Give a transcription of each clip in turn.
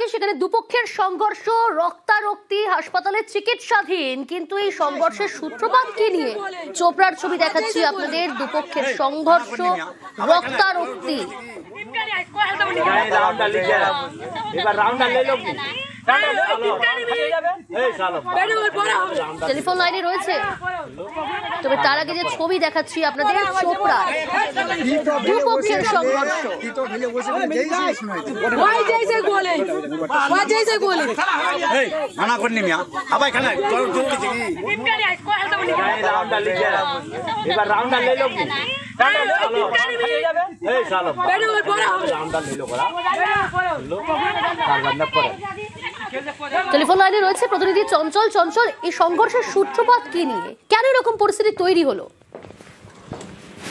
থাকে সেখানে দুপক্ষের সংঘর্ষ, রক্তারক্তি, হাসপাতালে চিকিৎসাধীন। কিন্তু এই সংঘর্ষের সূত্রপাত কি নিয়ে? চোপড়ার ছবি দেখাচ্ছি আপনাদের। দুপক্ষের সংঘর্ষ, রক্তারক্তি। টেলিফোন লাইনে রয়েছে, তবে তার আগে যে ছবি দেখাচ্ছি আপনাদের চোপড়া, দুপক্ষের সংঘর্ষ। টেলিফোন লাইনে রয়েছে প্রতিনিধি চঞ্চল। চঞ্চল, এই সংঘর্ষের সূত্রপাত কি নিয়ে, কেন এরকম পরিস্থিতি তৈরি হলো?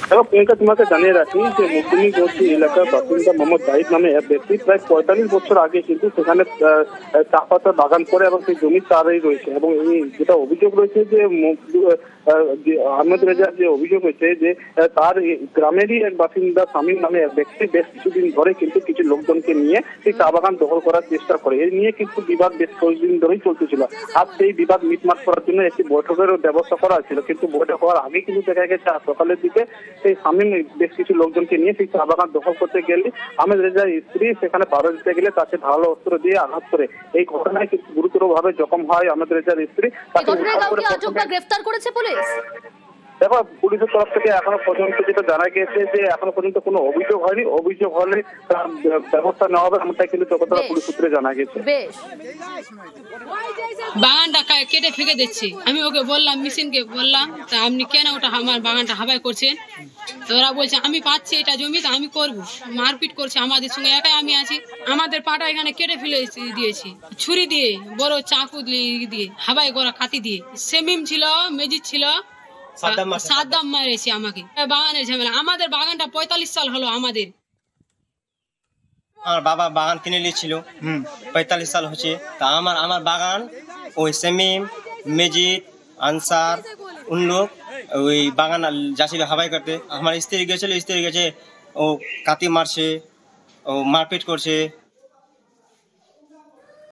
দেখো প্রিয়াঙ্কা, তোমাকে জানিয়ে রাখি যে মুসলিমগঞ্জি এলাকার বাসিন্দা মোহাম্মদ জাহিদ নামে এক ব্যক্তি প্রায় ৪৫ বছর আগে কিন্তু সেখানে চা পাতা বাগান করে এবং সেই জমি তারই রয়েছে। এবং এই যেটা অভিযোগ রয়েছে যে আহমেদ রেজার যে অভিযোগ হয়েছে যে তার গ্রামেরই এক বাসিন্দা শামীম নামে এক ব্যক্তি বেশ কিছুদিন ধরে কিন্তু কিছু লোকজনকে নিয়ে সেই চা বাগান দখল করার চেষ্টা করে। এই নিয়ে কিন্তু বিবাদ বেশ কয়েকদিন ধরেই চলতেছিল। আর সেই বিবাদ মিটমাট করার জন্য একটি বৈঠকের ব্যবস্থা করা হয়েছিল, কিন্তু বৈঠক হওয়ার আগে কিন্তু দেখা গেছে সকালের দিকে সেই শামীম বেশ কিছু লোকজনকে নিয়ে সেই চা বাগান দখল করতে গেলে আহমেদ রেজার স্ত্রী সেখানে পাড়া দিতে গেলে তাকে ধারালো অস্ত্র দিয়ে আঘাত করে। এই ঘটনায় কিন্তু গুরুতরভাবে জখম হয় আহমেদ রেজার স্ত্রী। গ্রেফতার করেছে পুলিশ। দেখো পুলিশের তরফ থেকে এখনো পর্যন্ত যেটা জানা গেছে যে এখনো পর্যন্ত কোনো অভিযোগ হয়নি। অভিযোগ হলে তার ব্যবস্থা নেওয়া হবে এমনটাই কিন্তু চকতলা পুলিশ সূত্রে জানা গেছে। বাগানটা কেটে ফেঁকে দিচ্ছি, আমি ওকে বললাম, মেশিনকে বললাম, তা আপনি কেন ওটা আমার বাগানটা হাবাই করছেন? তো ওরা বলছে আমি পাচ্ছি এটা জমি, তো আমি করবো। মারপিট করছে আমাদের সঙ্গে, একাই আমি আছি। আমাদের পাটা এখানে কেটে ফেলে দিয়েছি ছুরি দিয়ে, বড় চাকু দিয়ে, হাবাই করা কাতি দিয়ে। সেমিম ছিল, মেজিদ ছিল, সাদ্দাম মারেছে আমাকে। বাগানের ঝামেলা, আমাদের বাগানটা ৪৫ সাল হলো আমাদের। আমার বাবা বাগান কিনে নিয়েছিল, ৪৫ সাল হচ্ছে। তা আমার বাগান ওই সেমিম, মেজিদ, আনসার লোক ওই বাগান যাচ্ছিল হাবাই করতে। আমার স্ত্রী গেছিল, স্ত্রী গেছে, ও কাতি মারছে, ও মারপিট করছে।